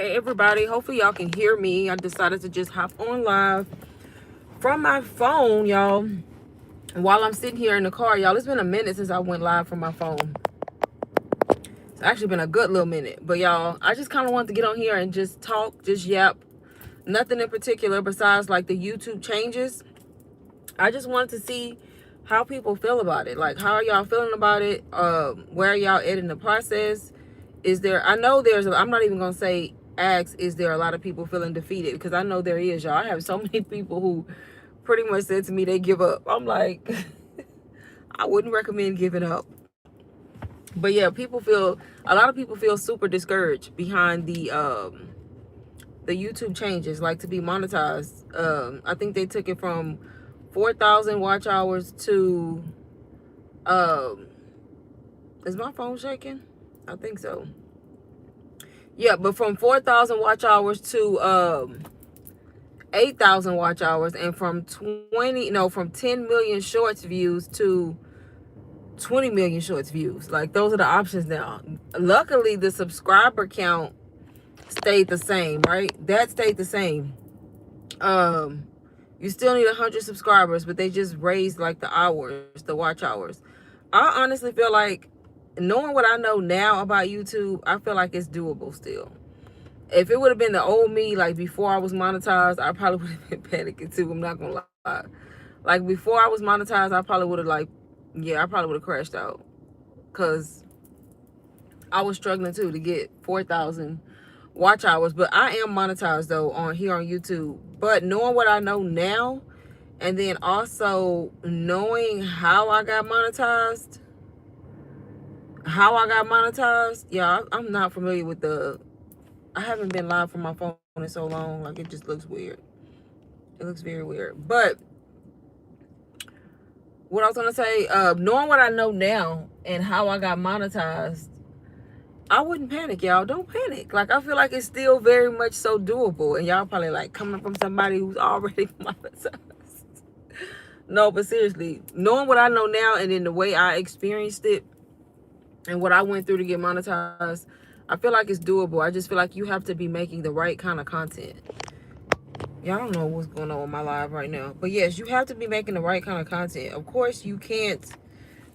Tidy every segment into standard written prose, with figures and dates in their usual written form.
Hey everybody, hopefully y'all can hear me. I decided to just hop on live from my phone, y'all, while I'm sitting here in the car. Y'all, it's been a minute since I went live from my phone. It's actually been a good little minute. But y'all, I just kind of wanted to get on here and just talk, just yap. Nothing in particular besides like the YouTube changes. I just wanted to see how people feel about it. Like, how are y'all feeling about it? Where are y'all at in the process? Is there, I know there's, I'm not even going to say ask, is there a lot of people feeling defeated? Because I know there is, y'all. I have so many people who pretty much said to me they give up. I'm like, I wouldn't recommend giving up. But yeah, a lot of people feel super discouraged behind the YouTube changes, like to be monetized. I think they took it from 4,000 watch hours to, is my phone shaking? I think so. Yeah, but from 4,000 watch hours to 8,000 watch hours, and from 10 million shorts views to 20 million shorts views. Like, those are the options now. Luckily, the subscriber count stayed the same, right? That stayed the same. You still need 100 subscribers, but they just raised like the hours, the watch hours. I honestly feel like, knowing what I know now about YouTube, I feel like it's doable still. If it would have been the old me, like before I was monetized, I probably would have been panicking too. I'm not gonna lie. Like, before I was monetized, I probably would have I probably would have crashed out, because I was struggling too to get 4,000 watch hours. But I am monetized though on YouTube. But knowing what I know now, and then also knowing how I got monetized, yeah, I'm not familiar with I haven't been live from my phone in so long. Like, it just looks weird. It looks very weird. But what I was gonna say, knowing what I know now and how I got monetized, I wouldn't panic, y'all. Don't panic. Like, I feel like it's still very much so doable. And y'all probably like, coming from somebody who's already monetized. No, but seriously, knowing what I know now and then the way I experienced it and what I went through to get monetized, I feel like it's doable. I just feel like you have to be making the right kind of content. Y'all don't know what's going on with my live right now. But yes, you have to be making the right kind of content. Of course, you can't.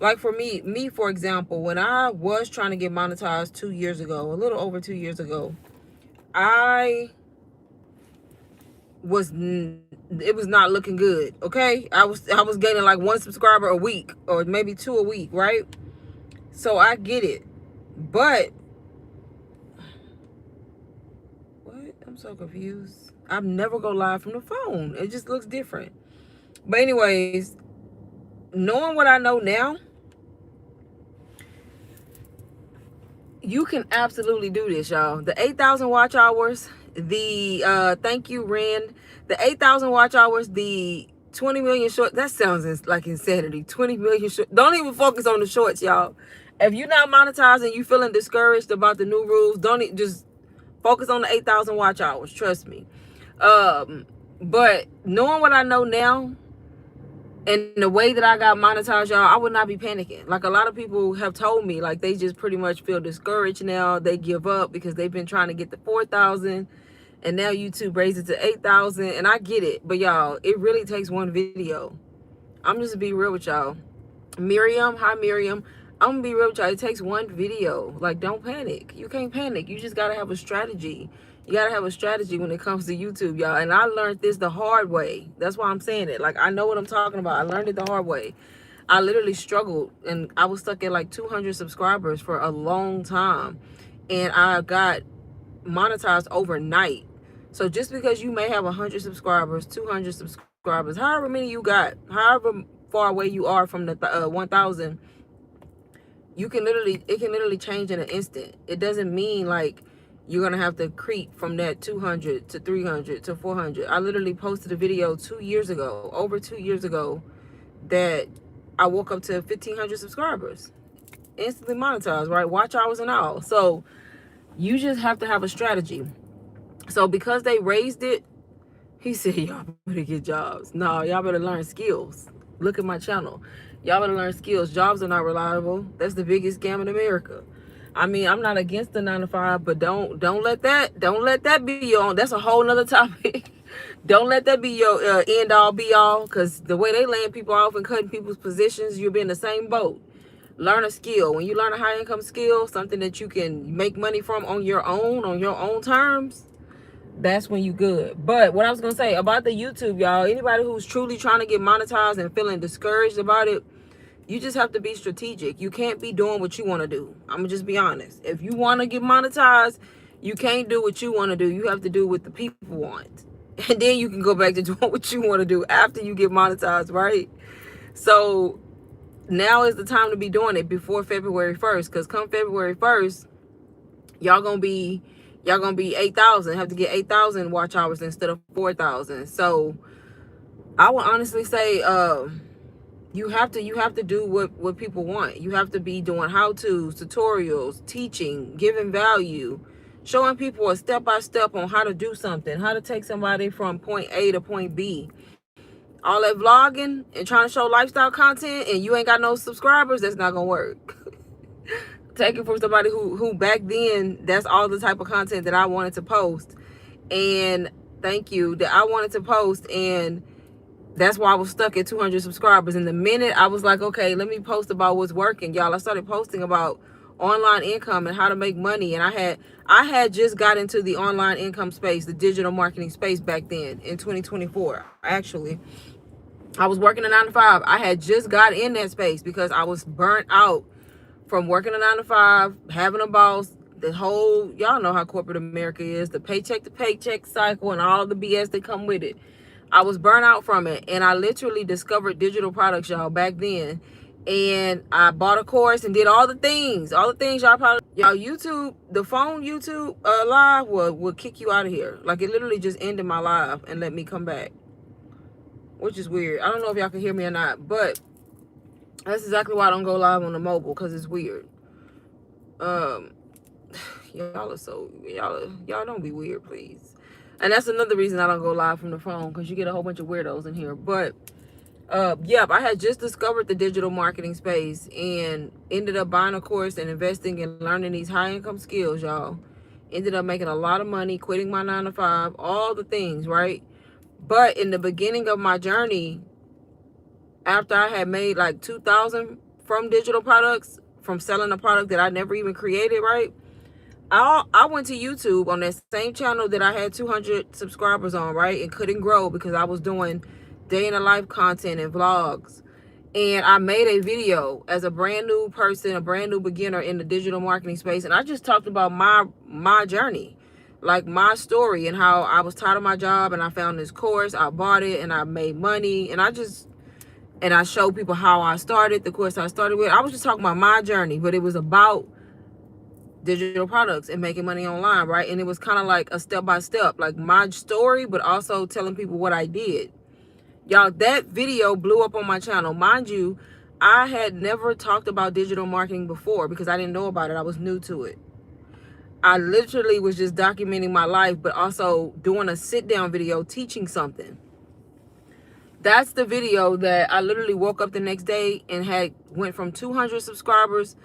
Like, for me, for example, when I was trying to get monetized 2 years ago, a little over 2 years ago, it was not looking good. Okay, I was gaining like 1 subscriber a week, or maybe 2 a week, right? So I get it. But what? I'm so confused. I'm never go live from the phone. It just looks different. But anyways, knowing what I know now, you can absolutely do this, y'all. The 8,000 watch hours, the thank you, Ren. The 8,000 watch hours, the 20 million shorts. That sounds like insanity. 20 million shorts. Don't even focus on the shorts, y'all. If you're not monetizing, you feeling discouraged about the new rules, just focus on the 8,000 watch hours. Trust me. But knowing what I know now, and the way that I got monetized, y'all, I would not be panicking. Like, a lot of people have told me, like, they just pretty much feel discouraged now. They give up because they've been trying to get the 4,000, and now YouTube raised it to 8,000. And I get it, but y'all, it really takes one video. I'm just be real with y'all. Miriam, hi Miriam. I'm gonna be real with y'all. It takes one video. Like, don't panic. You can't panic. You just gotta have a strategy. You gotta have a strategy when it comes to YouTube, y'all. And I learned this the hard way. That's why I'm saying it. Like, I know what I'm talking about. I learned it the hard way. I literally struggled, and I was stuck at like 200 subscribers for a long time, and I got monetized overnight. So just because you may have 100 subscribers, 200 subscribers, however many you got, however far away you are from the 1,000, it can literally change in an instant. It doesn't mean like you're gonna have to creep from that 200 to 300 to 400. I literally posted a video 2 years ago, over 2 years ago, that I woke up to 1,500 subscribers, instantly monetized, right? Watch hours and all. So you just have to have a strategy. So because they raised it, he said, y'all better get jobs. No, y'all better learn skills. Look at my channel. Y'all better learn skills. Jobs are not reliable. That's the biggest scam in America. I mean, I'm not against the 9 to 5, but don't let that be your own. That's a whole nother topic. Don't let that be your end all be all, because the way they laying people off and cutting people's positions, you'll be in the same boat. Learn a skill. When you learn a high income skill, something that you can make money from on your own terms, that's when you good. But what I was gonna say about the YouTube, y'all, anybody who's truly trying to get monetized and feeling discouraged about it, you just have to be strategic. You can't be doing what you want to do. I'm gonna just be honest. If you want to get monetized, you can't do what you want to do. You have to do what the people want. And then you can go back to doing what you want to do after you get monetized, right? So now is the time to be doing it before February 1st, because come February 1st, y'all gonna be 8,000, have to get 8,000 watch hours instead of 4,000. So I would honestly say you have to do what people want. You have to be doing how-tos, tutorials, teaching, giving value, showing people a step-by-step on how to do something, how to take somebody from point A to point B. All that vlogging and trying to show lifestyle content and you ain't got no subscribers, that's not gonna work. Take it from somebody who back then, that's all the type of content that I wanted to post. And thank you, that I wanted to post, and that's why I was stuck at 200 subscribers. And the minute I was like, okay, let me post about what's working, y'all, I started posting about online income and how to make money. And I had just got into the online income space, the digital marketing space back then in 2024. Actually, I was working a 9 to 5. I had just got in that space because I was burnt out from working a 9 to 5, having a boss, the whole, y'all know how corporate America is, the paycheck to paycheck cycle and all the BS that come with it. I was burnt out from it, and I literally discovered digital products, y'all, back then. And I bought a course and did all the things y'all probably, y'all, YouTube, the phone YouTube live would kick you out of here. Like, it literally just ended my live and let me come back, which is weird. I don't know if y'all can hear me or not, but that's exactly why I don't go live on the mobile, because it's weird. Y'all are so, y'all don't be weird, please. And that's another reason I don't go live from the phone, because you get a whole bunch of weirdos in here. But yep, I had just discovered the digital marketing space and ended up buying a course and investing and learning these high income skills, y'all. Ended up making a lot of money, quitting my 9 to 5, all the things, right? But in the beginning of my journey, after I had made like 2,000 from digital products, from selling a product that I never even created, right? I went to YouTube on that same channel that I had 200 subscribers on, right? And couldn't grow because I was doing day in the life content and vlogs. And I made a video as a brand new person, a brand new beginner in the digital marketing space. And I just talked about my journey, like my story, and how I was tired of my job and I found this course, I bought it and I made money. And I showed people how I started, the course I started with. I was just talking about my journey, but it was about digital products and making money online, right? And it was kind of like a step-by-step, like my story, but also telling people what I did. Y'all, that video blew up on my channel. Mind you, I had never talked about digital marketing before because I didn't know about it. I was new to it. I literally was just documenting my life, but also doing a sit-down video teaching something. That's the video that I literally woke up the next day and went from 200 subscribers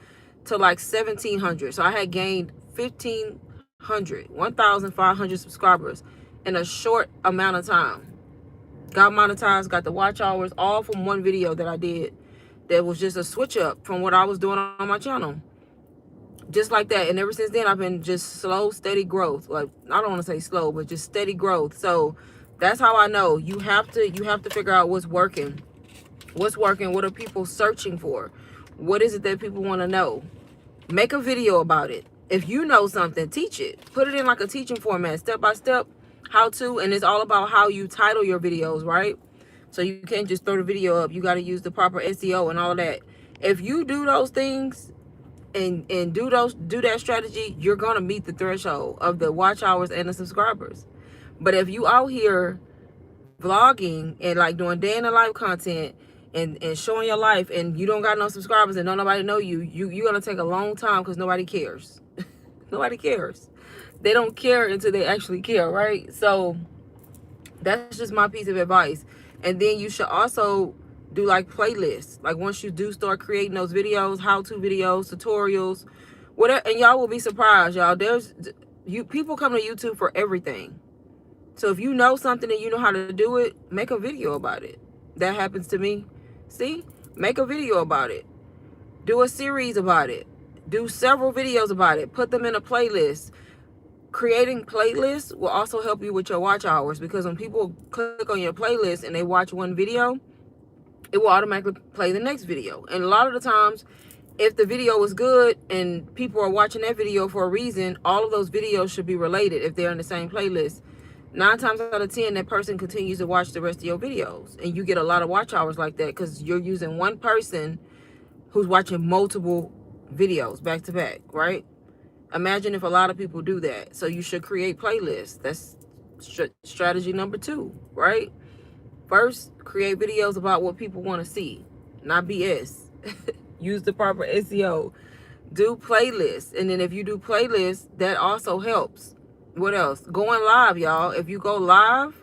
to like 1,700. So I had gained 1,500 subscribers in a short amount of time. Got monetized, got the watch hours, all from one video that I did. That was just a switch up from what I was doing on my channel. Just like that. And ever since then, I've been just slow, steady growth. Like, I don't want to say slow, but just steady growth. So that's how I know you have to figure out what's working. What's working? What are people searching for? What is it that people want to know? Make a video about it. If you know something, teach it. Put it in like a teaching format, step by step, how to. And it's all about how you title your videos, right? So you can't just throw the video up. You got to use the proper SEO and all of that. If you do those things and do that strategy, you're gonna meet the threshold of the watch hours and the subscribers. But if you out here vlogging and like doing day in the life content and showing your life and you don't got no subscribers and don't nobody know you're gonna take a long time because nobody cares. Nobody cares. They don't care until they actually care, right? So that's just my piece of advice. And then you should also do like playlists. Like once you do start creating those videos, how-to videos, tutorials, Whatever, and y'all will be surprised, y'all. People come to YouTube for everything. So if you know something and you know how to do it, make a video about it. That happens to me. See? Make a video about it. Do a series about it. Do several videos about it. Put them in a playlist. Creating playlists will also help you with your watch hours, because when people click on your playlist and they watch one video, it will automatically play the next video. And a lot of the times, if the video is good and people are watching that video for a reason, all of those videos should be related if they're in the same playlist. 9 times out of 10, that person continues to watch the rest of your videos. And you get a lot of watch hours like that because you're using one person who's watching multiple videos back to back, right? Imagine if a lot of people do that. So you should create playlists. That's strategy number 2, right? First, create videos about what people want to see, not BS. Use the proper SEO. Do playlists. And then if you do playlists, that also helps. What else? Going live, y'all. If you go live,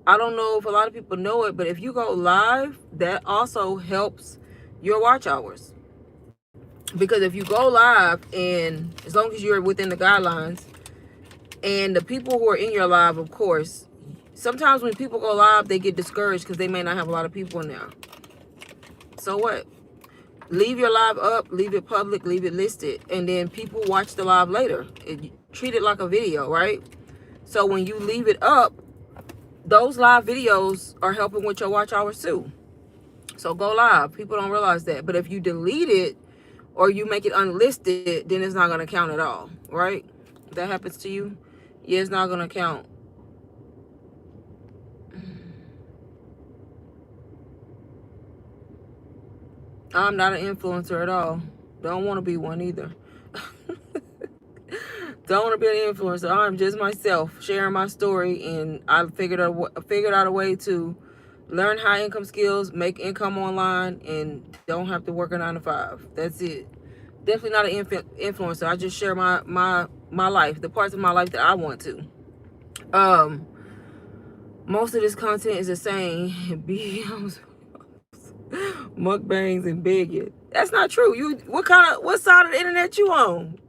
I don't know if a lot of people know it, but if you go live, that also helps your watch hours. Because if you go live, and as long as you're within the guidelines, and the people who are in your live, of course, sometimes when people go live, they get discouraged because they may not have a lot of people in there. So what? Leave your live up, leave it public, leave it listed, and then people watch the live later. Treat it like a video, right? So when you leave it up, those live videos are helping with your watch hours too. So go live. People don't realize that. But if you delete it or you make it unlisted, then it's not going to count at all, right? If that happens to you, yeah, it's not going to count. I'm not an influencer at all. Don't want to be one either. Don't want to be an influencer. I'm just myself, sharing my story, and I figured out a way to learn high income skills, make income online, and don't have to work a 9 to 5. That's it. Definitely not an influencer. I just share my life, the parts of my life that I want to. Most of this content is the same. Videos, mukbangs, and begging. That's not true. What side of the internet you on?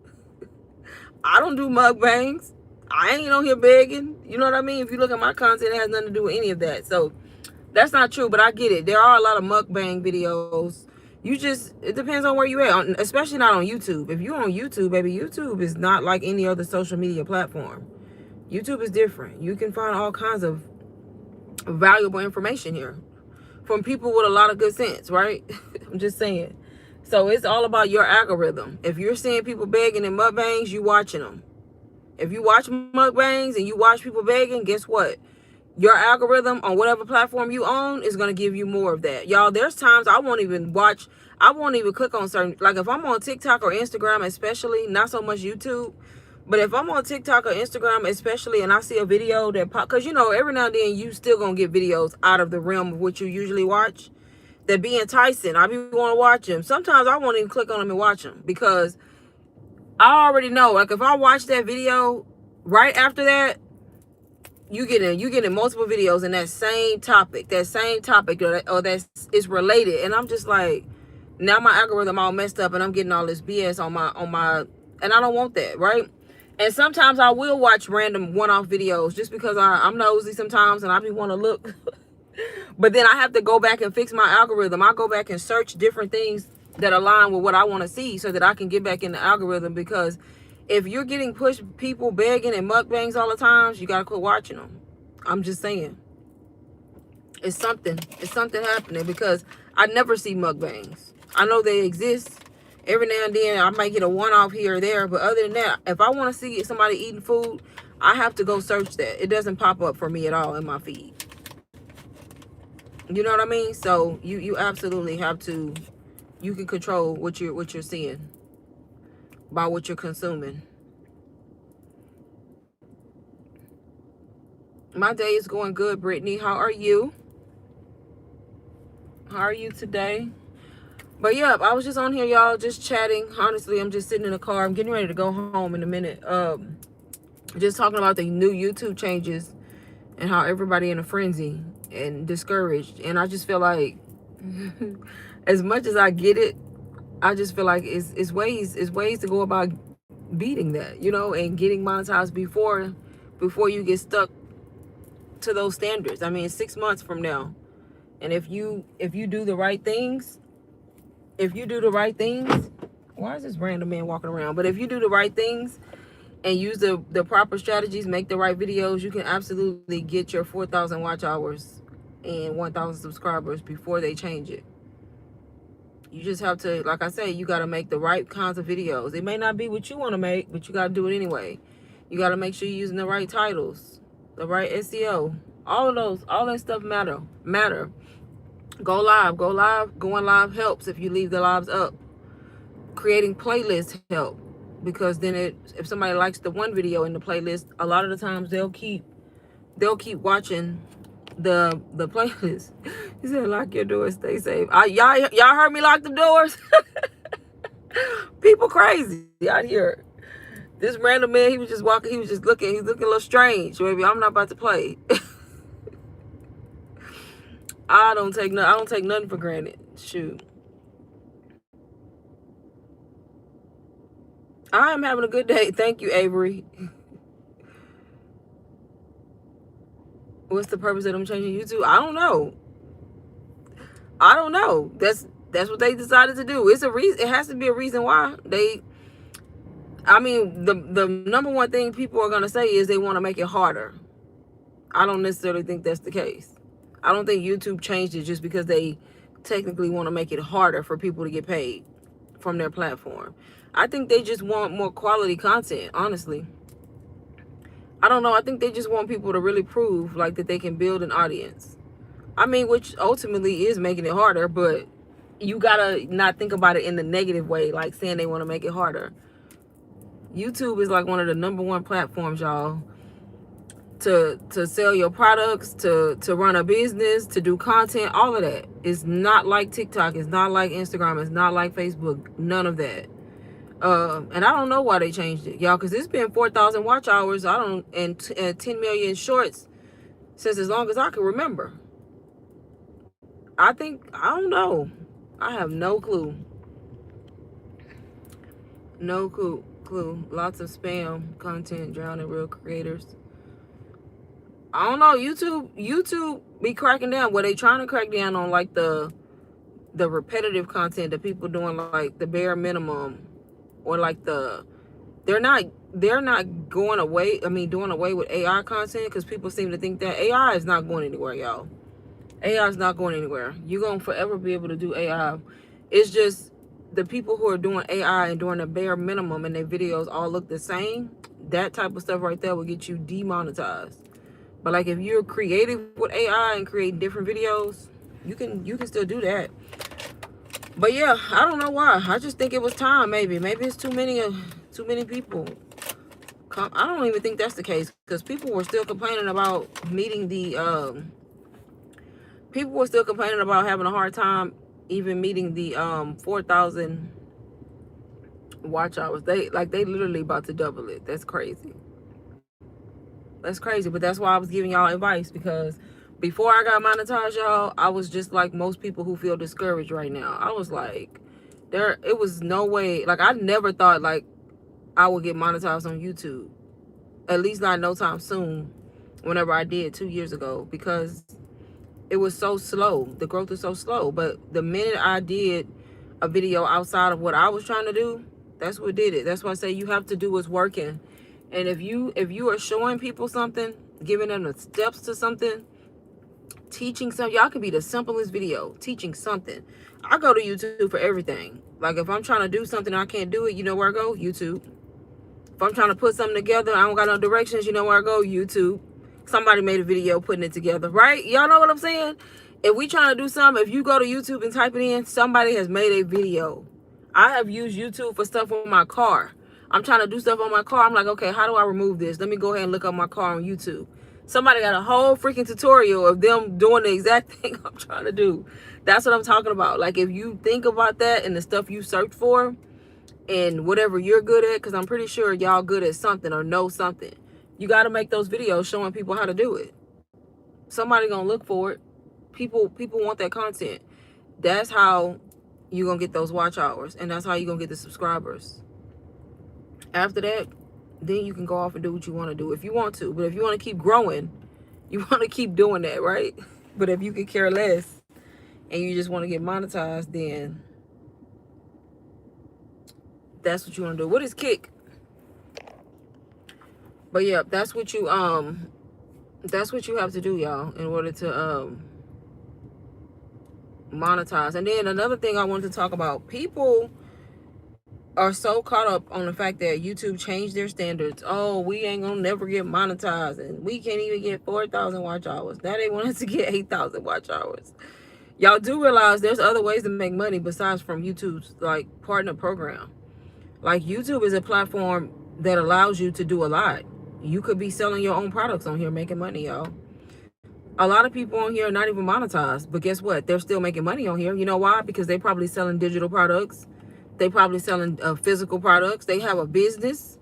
I don't do mukbangs. I ain't on here begging. You know what I mean? If you look at my content, it has nothing to do with any of that. So that's not true, but I get it. There are a lot of mukbang videos. It depends on where you at, especially not on YouTube. If you're on YouTube, baby, YouTube is not like any other social media platform. YouTube is different. You can find all kinds of valuable information here from people with a lot of good sense, right? I'm just saying. So it's all about your algorithm. If you're seeing people begging in mukbangs, you watching them. If you watch mukbangs and you watch people begging, guess what? Your algorithm on whatever platform you own is going to give you more of that. Y'all, there's times I won't even click on certain, like if I'm on TikTok or Instagram especially, not so much YouTube, but if I'm on TikTok or Instagram especially and I see a video that pop, because every now and then you still going to get videos out of the realm of what you usually watch that be enticing. I be want to watch them. Sometimes I won't even click on them and watch them because I already know, like if I watch that video right after that, you getting multiple videos in that same topic or that is related, and I'm just like, now my algorithm all messed up and I'm getting all this BS on my, and I don't want that, right? And sometimes I will watch random one-off videos just because I'm nosy sometimes and I be want to look. But then I have to go back and fix my algorithm. I go back and search different things that align with what I want to see so that I can get back in the algorithm, because if you're getting pushed people begging and mukbangs all the time, you got to quit watching them. I'm just saying. It's something happening, because I never see mukbangs. I know they exist. Every now and then I might get a one-off here or there, but other than that, if I want to see somebody eating food, I have to go search that. It doesn't pop up for me at all in my feed. You know what I mean? So you absolutely have to, you can control what you're seeing by what you're consuming. My day is going good, Brittany. How are you? How are you today? But yeah, I was just on here, y'all, just chatting. Honestly, I'm just sitting in the car. I'm getting ready to go home in a minute. Just talking about the new YouTube changes and how everybody in a frenzy and discouraged. And I just feel like as much as I get it, I just feel like it's ways to go about beating that, and getting monetized before you get stuck to those standards. I mean, 6 months from now, and if you do the right things, why is this random man walking around? But if you do the right things and use the proper strategies, make the right videos, you can absolutely get your 4,000 watch hours and 1,000 subscribers before they change it. You just have to, like I say, you got to make the right kinds of videos. It may not be what you want to make, but you got to do it anyway. You got to make sure you're using the right titles, the right SEO. All that stuff matter. Go live. Going live helps if you leave the lives up. Creating playlists help, because then if somebody likes the one video in the playlist, a lot of the times they'll keep watching the playlist. He said, "Lock your doors, stay safe." Y'all heard me lock the doors. People crazy out here. This random man, he was just walking. He was just looking. He's looking a little strange. Baby, I'm not about to play. I don't take nothing for granted. Shoot. I am having a good day. Thank you, Avery. What's the purpose of them changing YouTube? I don't know. That's what they decided to do. It's a reason. It has to be a reason why they. I mean, the number one thing people are gonna say is they want to make it harder. I don't necessarily think that's the case. I don't think YouTube changed it just because they technically want to make it harder for people to get paid from their platform. I think they just want more quality content, honestly. I don't know. I think they just want people to really prove like that they can build an audience. I mean, which ultimately is making it harder, but you gotta not think about it in the negative way, like saying they want to make it harder. YouTube is like one of the number one platforms, y'all, to sell your products, to run a business, to do content, all of that. It's not like TikTok, it's not like Instagram, it's not like Facebook, none of that. And I don't know why they changed it, y'all, because it's been 4,000 watch hours, and 10 million shorts since as long as I can remember. I don't know. I have no clue. No clue. Lots of spam content drowning real creators. I don't know. YouTube be cracking down. Were they trying to crack down on like the repetitive content, the people doing like the bare minimum, or like they're not going away. I mean, doing away with AI content, because people seem to think that AI is not going anywhere, y'all. AI is not going anywhere. You're gonna forever be able to do AI. It's just the people who are doing AI and doing the bare minimum and their videos all look the same. That type of stuff right there will get you demonetized. But like if you're creative with AI and creating different videos, you can still do that. But yeah, I don't know why. I just think it was time. Maybe it's too many people. I don't even think that's the case, because people were still complaining about people were still complaining about having a hard time even meeting the 4,000 watch hours. They literally about to double it. That's crazy. But that's why I was giving y'all advice, because before I got monetized, y'all, I was just like most people who feel discouraged right now. I was like, it was no way. Like, I never thought like I would get monetized on YouTube, at least not no time soon. Whenever I did 2 years ago, because it was so slow. The growth was so slow. But the minute I did a video outside of what I was trying to do, that's what did it. That's why I say you have to do what's working. And if you are showing people something, giving them the steps to something, teaching something, y'all can be the simplest video, teaching something. I go to YouTube for everything. Like if I'm trying to do something and I can't do it, you know where I go? YouTube. If I'm trying to put something together, I don't got no directions, you know where I go? YouTube. Somebody made a video putting it together, right? Y'all know what I'm saying? If we trying to do something, if you go to YouTube and type it in, somebody has made a video. I have used YouTube for stuff on my car. I'm trying to do stuff on my car. I'm like, okay, how do I remove this? Let me go ahead and look up my car on YouTube. Somebody got a whole freaking tutorial of them doing the exact thing I'm trying to do. That's what I'm talking about. Like, if you think about that and the stuff you search for and whatever you're good at, because I'm pretty sure y'all good at something or know something, you got to make those videos showing people how to do it. Somebody gonna look for it. People want that content. That's how you're going to get those watch hours. And that's how you're going to get the subscribers. After that, then you can go off and do what you want to do if you want to. But if you want to keep growing, you want to keep doing that, right? But if you could care less and you just want to get monetized, then that's what you want to do. What is kick? But yeah, that's what you have to do, y'all, in order to monetize. And then another thing I wanted to talk about, people are so caught up on the fact that YouTube changed their standards. Oh, we ain't gonna never get monetized, and we can't even get 4,000 watch hours. Now they want us to get 8,000 watch hours. Y'all do realize there's other ways to make money besides from YouTube's like partner program. Like YouTube is a platform that allows you to do a lot. You could be selling your own products on here, making money, y'all. A lot of people on here are not even monetized, but guess what? They're still making money on here. You know why? Because they're probably selling digital products. They probably selling physical products. They have a business,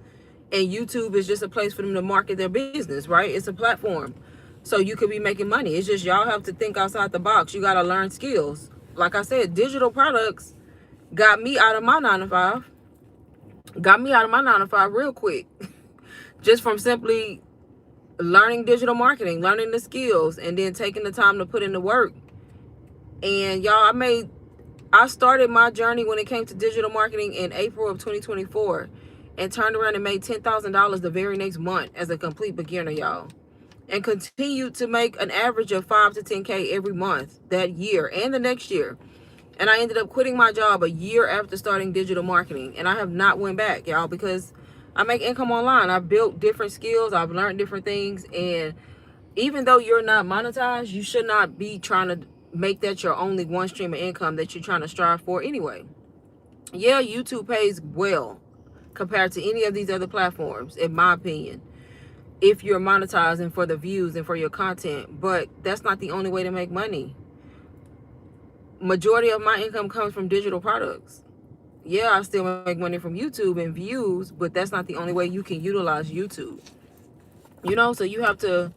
and YouTube is just a place for them to market their business, right? It's a platform. So you could be making money. It's just y'all have to think outside the box. You got to learn skills. Like I said, digital products got me out of my 9 to 5. Got me out of my 9 to 5 real quick. Just from simply learning digital marketing, learning the skills, and then taking the time to put in the work. And y'all, I started my journey when it came to digital marketing in April of 2024 and turned around and made $10,000 the very next month as a complete beginner, y'all. And continued to make an average of 5 to 10K every month that year and the next year. And I ended up quitting my job a year after starting digital marketing. And I have not went back, y'all, because I make income online. I've built different skills. I've learned different things. And even though you're not monetized, you should not be trying to make that your only one stream of income that you're trying to strive for anyway. Yeah, YouTube pays well compared to any of these other platforms, in my opinion, if you're monetizing for the views and for your content. But that's not the only way to make money. Majority of my income comes from digital products. Yeah, I still make money from YouTube and views, but that's not the only way you can utilize YouTube. You know, so you have to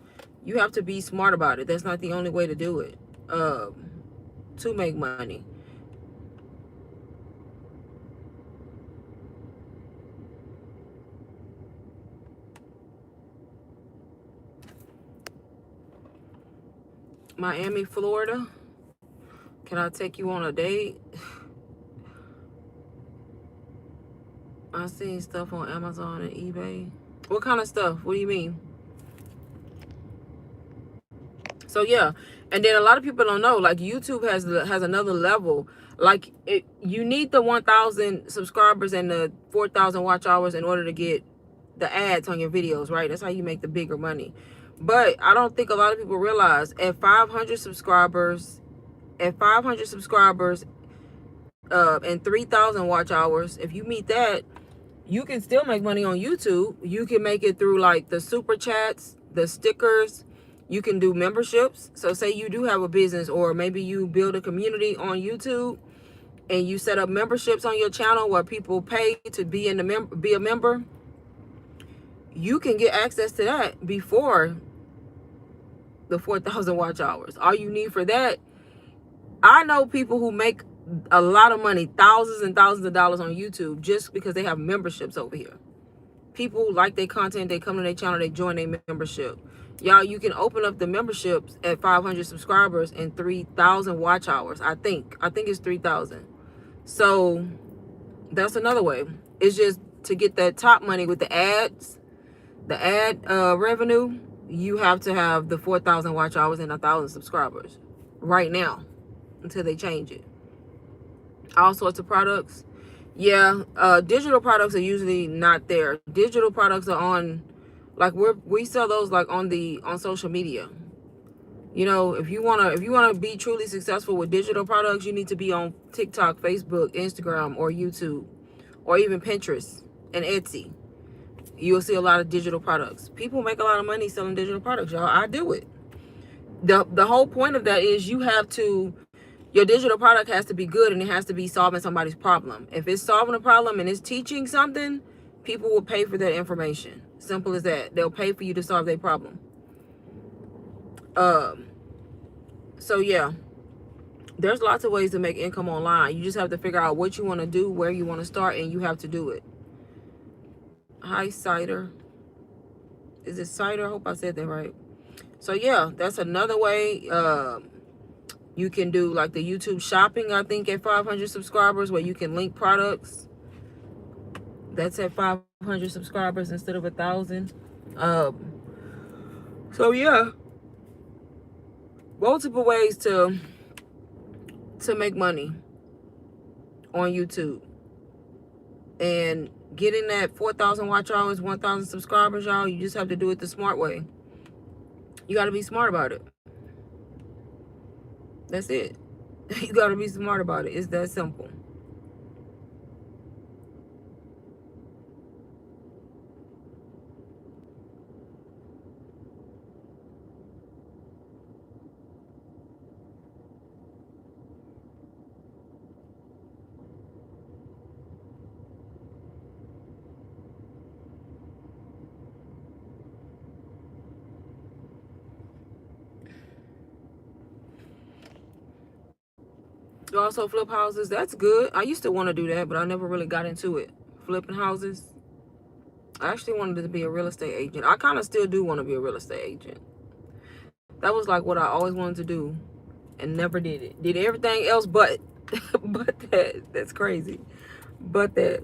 be smart about it. That's not the only way to do it to make money. Miami, Florida. Can I take you on a date? I seen stuff on Amazon and eBay. What kind of stuff? What do you mean? So yeah, and then a lot of people don't know, like YouTube has another level. Like you need the 1,000 subscribers and the 4,000 watch hours in order to get the ads on your videos, right? That's how you make the bigger money. But I don't think a lot of people realize at 500 subscribers, and 3,000 watch hours, if you meet that, you can still make money on YouTube. You can make it through like the super chats, the stickers. You can do memberships. So say you do have a business, or maybe you build a community on YouTube and you set up memberships on your channel where people pay to be a member. You can get access to that before the 4,000 watch hours. All you need for that, I know people who make a lot of money, thousands and thousands of dollars on YouTube just because they have memberships over here. People like their content, they come to their channel, they join their membership. Y'all, you can open up the memberships at 500 subscribers and 3,000 watch hours. I think it's 3,000. So that's another way. It's just to get that top money with the ads, the ad revenue. You have to have the 4,000 watch hours and 1,000 subscribers right now until they change it. All sorts of products. Yeah, digital products are usually not there. Digital products are on, like we sell those like on social media. You know, if you wanna be truly successful with digital products, you need to be on TikTok, Facebook, Instagram, or YouTube, or even Pinterest and Etsy. You'll see a lot of digital products. People make a lot of money selling digital products, y'all. I do it. The whole point of that is your digital product has to be good, and it has to be solving somebody's problem. If it's solving a problem and it's teaching something, people will pay for that information. Simple as that. They'll pay for you to solve their problem. So yeah, There's lots of ways to make income online. You just have to figure out what you want to do, where you want to start, and you have to do it. Hi, Cider. Is it Cider? I hope I said that right. So yeah, that's another way. You can do like the YouTube shopping, I think, at 500 subscribers, where you can link products. That's at 500 subscribers instead of 1,000. So yeah, multiple ways to make money on YouTube. And getting that 4,000 watch hours, 1,000 subscribers, y'all, you just have to do it the smart way. You got to be smart about it. That's it. You got to be smart about it. It's that simple. You also flip houses. That's good. I used to want to do that, but I never really got into it. Flipping houses. I actually wanted to be a real estate agent. I kind of still do want to be a real estate agent. That was like what I always wanted to do and never did it. Did everything else but that. That's crazy. But that.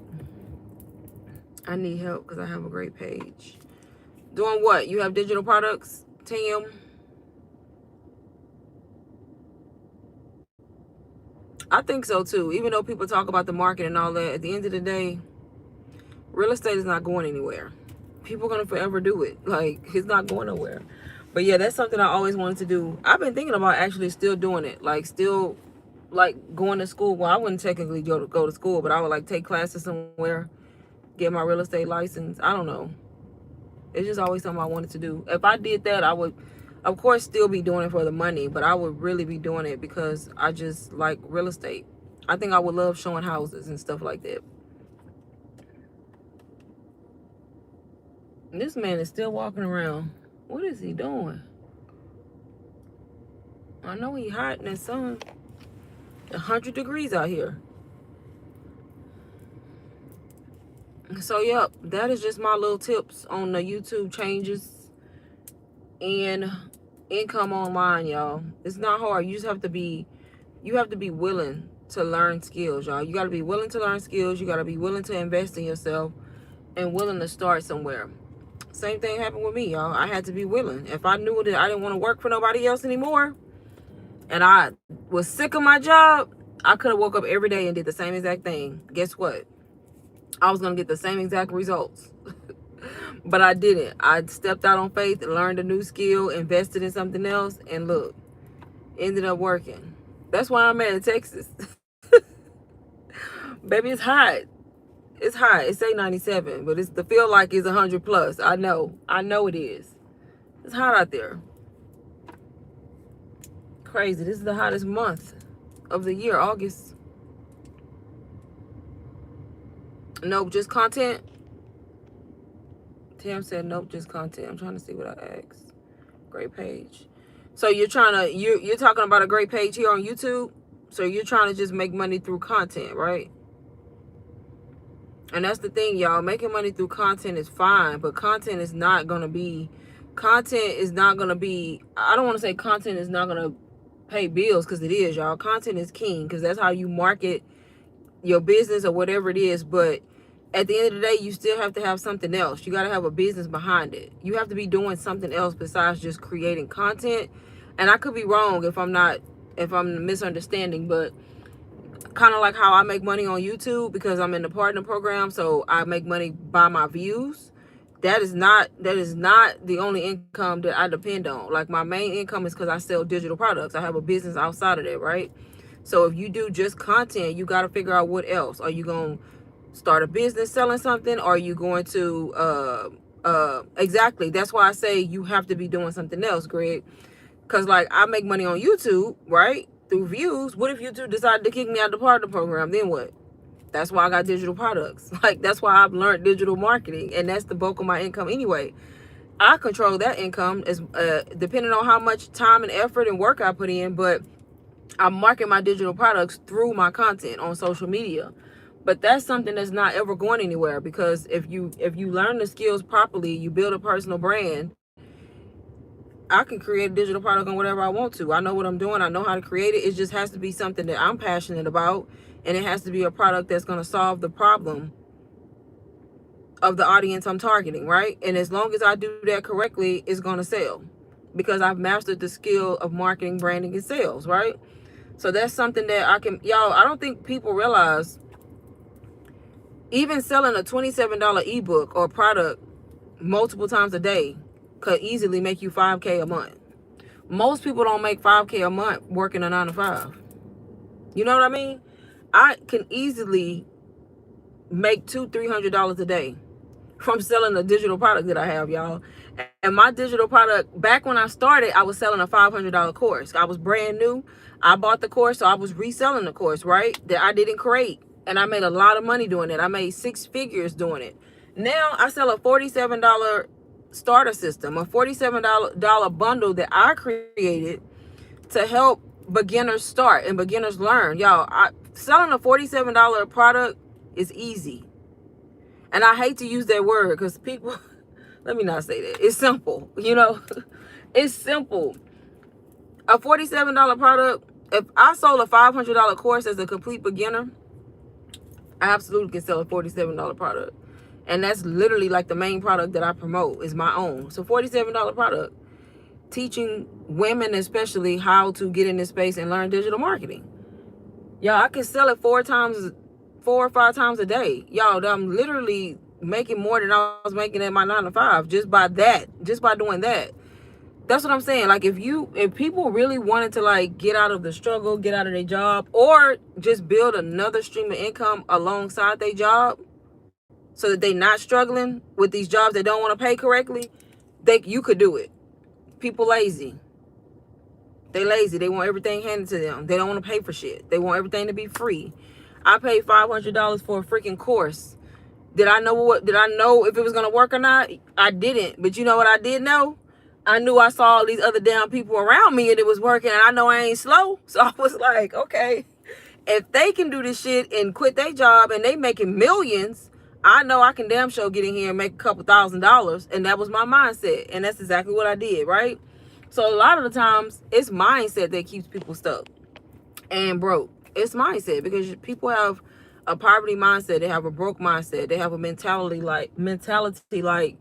I need help because I have a great page. Doing what? You have digital products, Tim? I think so too. Even though people talk about the market and all that, at the end of the day, real estate is not going anywhere. People are going to forever do it. Like, it's not going nowhere. But yeah, that's something I always wanted to do. I've been thinking about actually still doing it. Like, still, like, going to school. Well, I wouldn't technically go to school, but I would, like, take classes somewhere, get my real estate license. I don't know. It's just always something I wanted to do. If I did that, I would, of course, still be doing it for the money, but I would really be doing it because I just like real estate. I think I would love showing houses and stuff like that. And this man is still walking around. What is he doing? I know he hot in the sun. 100 degrees out here. So, yep, that is just my little tips on the YouTube changes and income online, y'all. It's not hard. You have to be willing to learn skills, y'all. You got to be willing to learn skills. You got to be willing to invest in yourself and willing to start somewhere. Same thing happened with me, y'all. I had to be willing. If I knew that I didn't want to work for nobody else anymore and I was sick of my job, I could have woke up every day and did the same exact thing. Guess what? I was going to get the same exact results. But I didn't. I stepped out on faith and learned a new skill, invested in something else, and look, ended up working. That's why I'm at in Texas. Baby, it's hot. It's hot. It's 897, but the feel like it's 100 plus. I know it is. It's hot out there. Crazy. This is the hottest month of the year, August. Nope, just content. Tim said nope, just content. I'm trying to see what I asked. Great page. So you're talking about a great page here on YouTube. So you're trying to just make money through content, right? And that's the thing, y'all. Making money through content is fine, but content is not gonna be. I don't want to say content is not gonna pay bills, because it is, y'all. Content is king, because that's how you market your business or whatever it is. But at the end of the day, you still have to have something else. You got to have a business behind it. You have to be doing something else besides just creating content. And I could be wrong if I'm misunderstanding, but kind of like how I make money on YouTube because I'm in the partner program, so I make money by my views. That is not the only income that I depend on. Like, my main income is because I sell digital products. I have a business outside of that, right? So if you do just content, you got to figure out what else. Are you going to start a business selling something? Or are you going to, exactly. That's why I say you have to be doing something else, Greg. Because, like, I make money on YouTube, right? Through views. What if YouTube decided to kick me out of the partner program? Then what? That's why I got digital products. Like, that's why I've learned digital marketing. And that's the bulk of my income anyway. I control that income as depending on how much time and effort and work I put in. But I market my digital products through my content on social media. But that's something that's not ever going anywhere, because if you learn the skills properly, you build a personal brand. I can create a digital product on whatever I want to. I know what I'm doing. I know how to create it. It just has to be something that I'm passionate about, and it has to be a product that's going to solve the problem of the audience I'm targeting, right? And as long as I do that correctly, it's going to sell, because I've mastered the skill of marketing, branding, and sales, right? So that's something that y'all, I don't think people realize, even selling a $27 ebook or product multiple times a day could easily make you $5K a month. Most people don't make $5K a month working a 9 to 5. You know what I mean? I can easily make $200-300 a day from selling the digital product that I have, y'all. And my digital product, back when I started, I was selling a $500 course. I was brand new. I bought the course, so I was reselling the course, right? That I didn't create. And I made a lot of money doing it. I made 6 figures doing it. Now I sell a $47 starter system, a $47 bundle that I created to help beginners start and beginners learn. Y'all, selling a $47 product is easy. And I hate to use that word because people, let me not say that. It's simple, it's simple. A $47 product, if I sold a $500 course as a complete beginner, I absolutely can sell a $47 product. And that's literally like the main product that I promote is my own. So $47 product, teaching women especially how to get in this space and learn digital marketing. Y'all, I can sell it 4 or 5 times a day. Y'all, I'm literally making more than I was making at my 9 to 5 just by doing that. That's what I'm saying. Like, if people really wanted to like get out of the struggle, get out of their job, or just build another stream of income alongside their job, so that they not struggling with these jobs they don't want to pay correctly, you could do it. People lazy. They lazy. They want everything handed to them. They don't want to pay for shit. They want everything to be free. I paid $500 for a freaking course. Did I know if it was gonna work or not? I didn't. But you know what I did know? I knew I saw all these other damn people around me and it was working, and I know I ain't slow. So I was like, okay, if they can do this shit and quit their job and they making millions, I know I can damn sure get in here and make a couple $1,000s. And that was my mindset. And that's exactly what I did, right? So a lot of the times it's mindset that keeps people stuck and broke. It's mindset, because people have a poverty mindset. They have a broke mindset. They have a mentality like,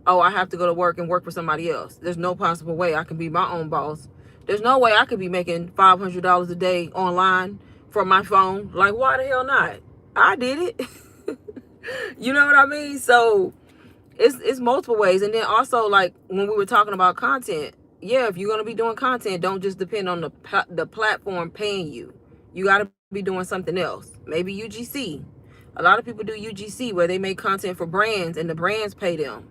oh, I have to go to work and work for somebody else. There's no possible way I can be my own boss. There's no way I could be making $500 a day online from my phone. Like, why the hell not? I did it. You know what I mean? So it's multiple ways. And then also, like, when we were talking about content, yeah, if you're going to be doing content, don't just depend on the platform paying you. You got to be doing something else. Maybe UGC. A lot of people do UGC, where they make content for brands and the brands pay them.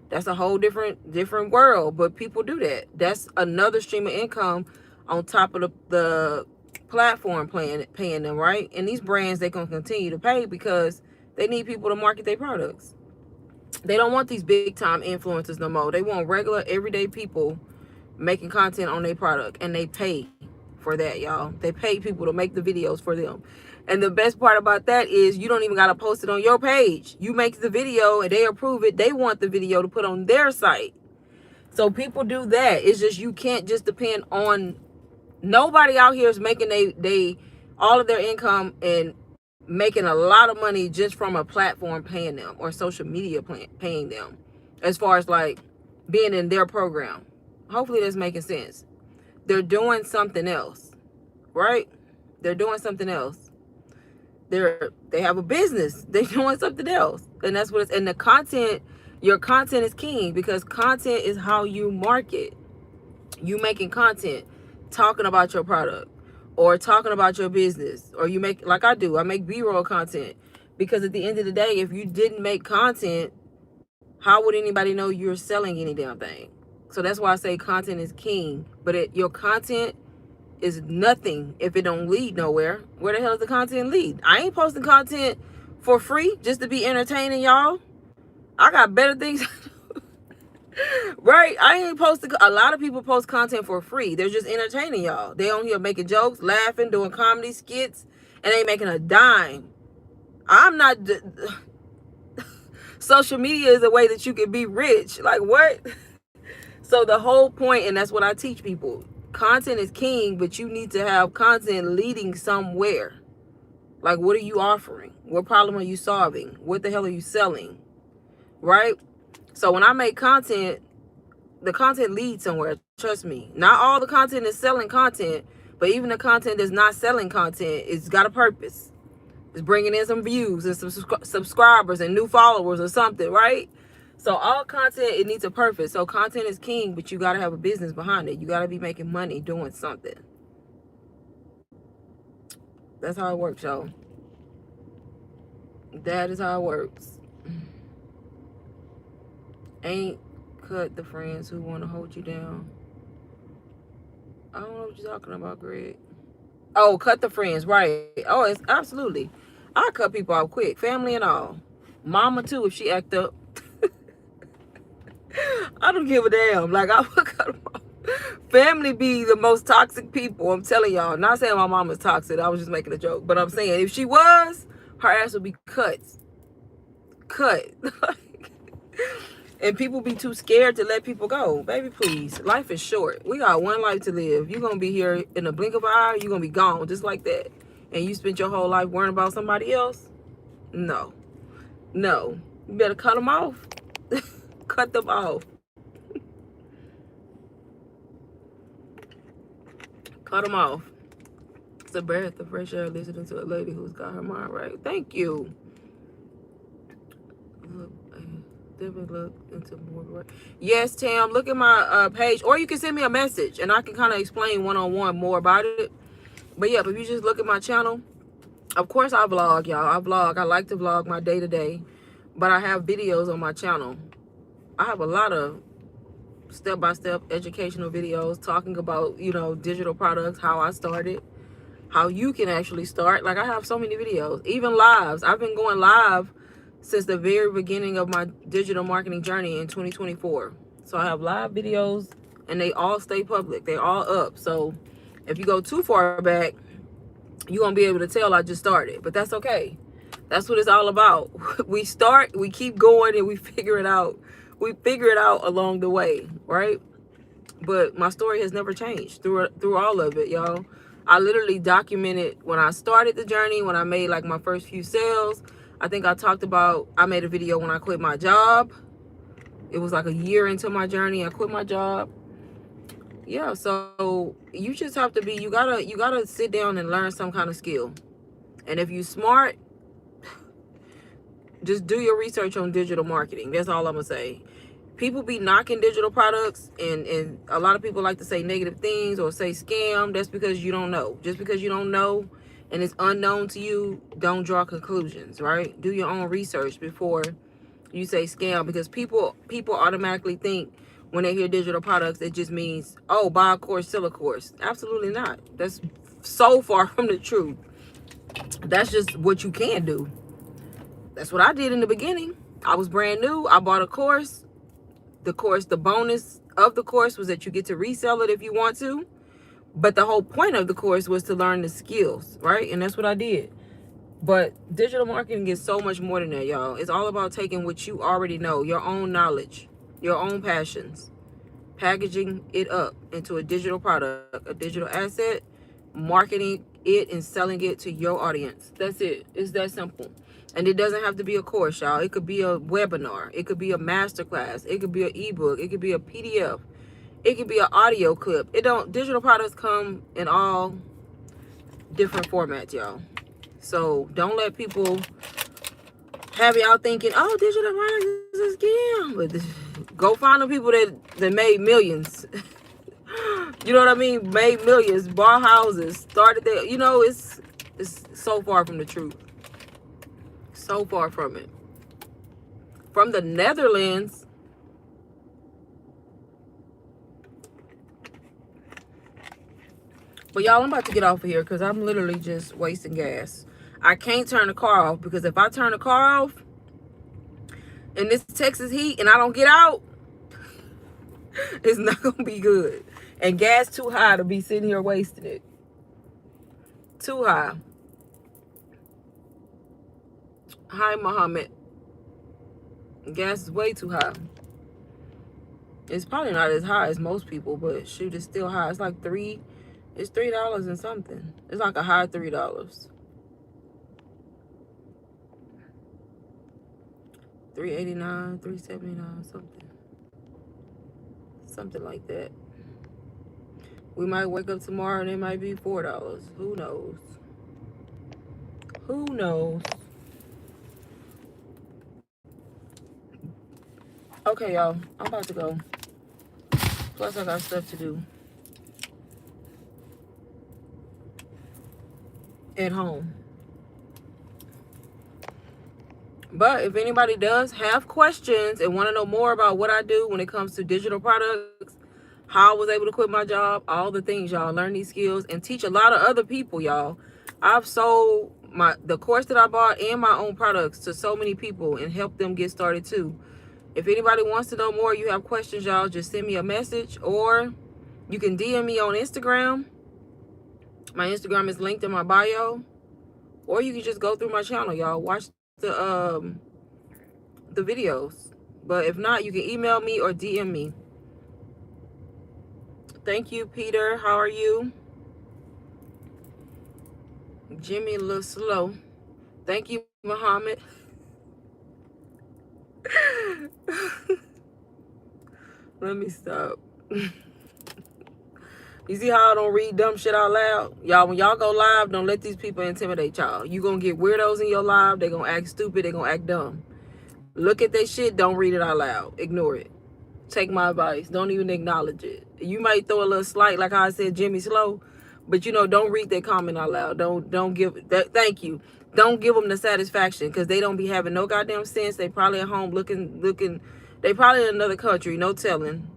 That's a whole different world, but people do that. That's another stream of income on top of the platform paying them, right? And these brands, they can continue to pay because they need people to market their products. They don't want these big time influencers no more. They want regular, everyday people making content on their product, and they pay for that, y'all. They pay people to make the videos for them. And the best part about that is you don't even got to post it on your page. You make the video and they approve it. They want the video to put on their site. So people do that. It's just, you can't just depend on, nobody out here is making all of their income and making a lot of money just from a platform paying them, or social media paying them, as far as like being in their program. Hopefully that's making sense. They're doing something else, right? They're doing something else. They have a business. They're doing something else. And that's what it's, and the content, your content is king, because content is how you market. You making content, talking about your product or talking about your business, or you make, like I do, I make B-roll content, because at the end of the day, if you didn't make content, how would anybody know you're selling any damn thing? So that's why I say content is king. But your content is nothing if it don't lead nowhere. Where the hell does the content lead? I ain't posting content for free just to be entertaining y'all. I got better things. Right? I ain't posting. A lot of people post content for free. They're just entertaining y'all. They on here making jokes, laughing, doing comedy skits, and they making a dime. I'm not. Social media is a way that you can be rich. Like what? So the whole point, and that's what I teach people. Content is king, but you need to have content leading somewhere. Like, what are you offering? What problem are you solving? What the hell are you selling? Right? So when I make content, the content leads somewhere. Trust me. Not all the content is selling content, but even the content that's not selling content, it's got a purpose. It's bringing in some views and some subscribers and new followers or something, right? So all content, it needs a purpose. So content is king, but you got to have a business behind it. You got to be making money doing something. That's how it works, y'all. That is how it works. Ain't cut the friends who want to hold you down. I don't know what you're talking about, Greg. Oh, cut the friends, right. Oh, it's absolutely. I cut people off quick, family and all. Mama too, if she act up. I don't give a damn. Like, I would cut them off. Family be the most toxic people. I'm telling y'all. Not saying my mama's toxic. I was just making a joke. But I'm saying if she was, her ass would be cut. Cut. And people be too scared to let people go. Baby, please. Life is short. We got one life to live. You're going to be here in a blink of an eye. You're going to be gone just like that. And you spent your whole life worrying about somebody else? No. No. You better cut them off. Cut them off. Cut them off. It's a breath of fresh air listening to a lady who's got her mind right. Thank you. Definitely look into more work. Yes, Tam, look at my page, or you can send me a message and I can kind of explain one-on-one more about it. But yeah, if you just look at my channel, of course I vlog, y'all. I vlog. I like to vlog my day-to-day, but I have videos on my channel. I have a lot of step-by-step educational videos talking about, you know, digital products, how I started, how you can actually start. Like, I have so many videos, even lives. I've been going live since the very beginning of my digital marketing journey in 2024. So I have live videos and they all stay public. They're all up. So if you go too far back, you're going to be able to tell I just started. But that's okay. That's what it's all about. We start, we keep going, and we figure it out. We figure it out along the way, right? But my story has never changed through all of it, y'all. I literally documented when I started the journey, when I made like my first few sales. I think I talked about, I made a video when I quit my job. It was like a year into my journey. I quit my job. Yeah, so you just have to be, you gotta sit down and learn some kind of skill. And if you smart, just do your research on digital marketing. That's all I'm gonna say. People be knocking digital products, and a lot of people like to say negative things or say scam. That's because you don't know. Just because you don't know and it's unknown to you, don't draw conclusions, right? Do your own research before you say scam, because people automatically think when they hear digital products, it just means, oh, buy a course, sell a course. Absolutely not. That's so far from the truth. That's just what you can do. That's what I did in the beginning. I was brand new. I bought a course. The bonus of the course was that you get to resell it if you want to. But the whole point of the course was to learn the skills, right? And that's what I did. But digital marketing is so much more than that, y'all. It's all about taking what you already know, your own knowledge, your own passions, packaging it up into a digital product, a digital asset, marketing it and selling it to your audience. That's it. It's that simple. And it doesn't have to be a course, y'all. It could be a webinar. It could be a masterclass. It could be an ebook. It could be a PDF. It could be an audio clip. Digital products come in all different formats, y'all. So don't let people have y'all thinking, oh, digital products is a scam. But go find the people that made millions. You know what I mean? Made millions, bought houses, started there. You know, it's so far from the truth. So far from it. From the Netherlands. But y'all, I'm about to get off of here because I'm literally just wasting gas. I can't turn the car off, because if I turn the car off in this Texas heat and I don't get out, It's not gonna be good. And gas too high to be sitting here wasting it. Too high. Hi, Muhammad. Gas is way too high. It's probably not as high as most people, but shoot, it's still high. It's like it's $3 and something. It's like a high $3. $3.89, $3.79, something like that. We might wake up tomorrow and it might be $4. Who knows? Who knows? Okay, y'all. I'm about to go. Plus, I got stuff to do at home. But if anybody does have questions and want to know more about what I do when it comes to digital products, how I was able to quit my job, all the things, y'all, learn these skills and teach a lot of other people, y'all. I've sold the course that I bought and my own products to so many people and helped them get started too. If anybody wants to know more, you have questions, y'all, just send me a message or you can DM me on Instagram. My Instagram is linked in my bio. Or you can just go through my channel, y'all. Watch the videos. But if not, you can email me or DM me. Thank you, Peter. How are you? Jimmy, a little slow. Thank you, Muhammad. Let me stop. You see how I don't read dumb shit out loud? Y'all, when y'all go live, don't let these people intimidate y'all. You gonna get weirdos in your live. They gonna act stupid. They gonna act dumb. Look at that shit. Don't read it out loud. Ignore it. Take my advice. Don't even acknowledge it. You might throw a little slight, like how I said Jimmy slow, but you know, don't read that comment out loud. Don't give that. Thank you. Don't give them the satisfaction because they don't be having no goddamn sense. They probably at home looking. They probably in another country. No telling.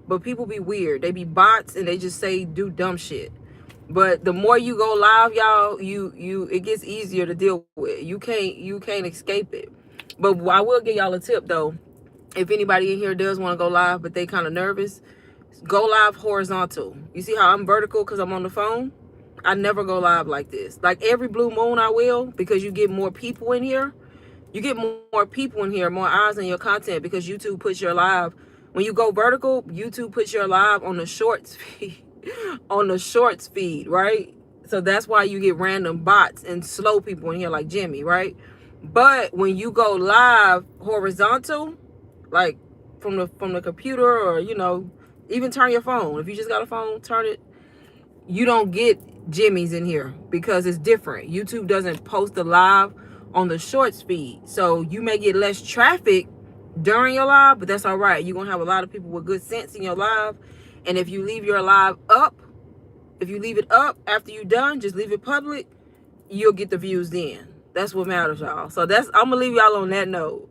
But people be weird. They be bots and they just do dumb shit. But the more you go live, y'all, it gets easier to deal with. You can't escape it. But I will give y'all a tip though. If anybody in here does want to go live, but they kind of nervous, go live horizontal. You see how I'm vertical because I'm on the phone? I never go live like this. Like every blue moon I will, because you get more people in here. You get more people in here, more eyes on your content because YouTube puts your live. When you go vertical, YouTube puts your live on the shorts feed, on the shorts feed, right? So that's why you get random bots and slow people in here like Jimmy, right? But when you go live horizontal, like from the computer or, you know, even turn your phone. If you just got a phone, turn it. You don't get Jimmy's in here because it's different. YouTube doesn't post the live on the shorts feed. So you may get less traffic during your live, but that's all right. You're going to have a lot of people with good sense in your live. And if you leave your live up, if you leave it up after you're done, just leave it public, you'll get the views then. That's what matters, y'all. So I'm going to leave y'all on that note.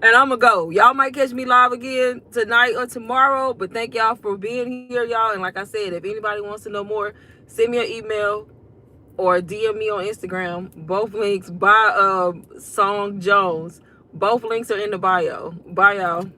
And I'm going to go. Y'all might catch me live again tonight or tomorrow, but thank y'all for being here, y'all. And like I said, if anybody wants to know more, send me an email or DM me on Instagram. Both links by Song Jones. Both links are in the bio. Bye, y'all.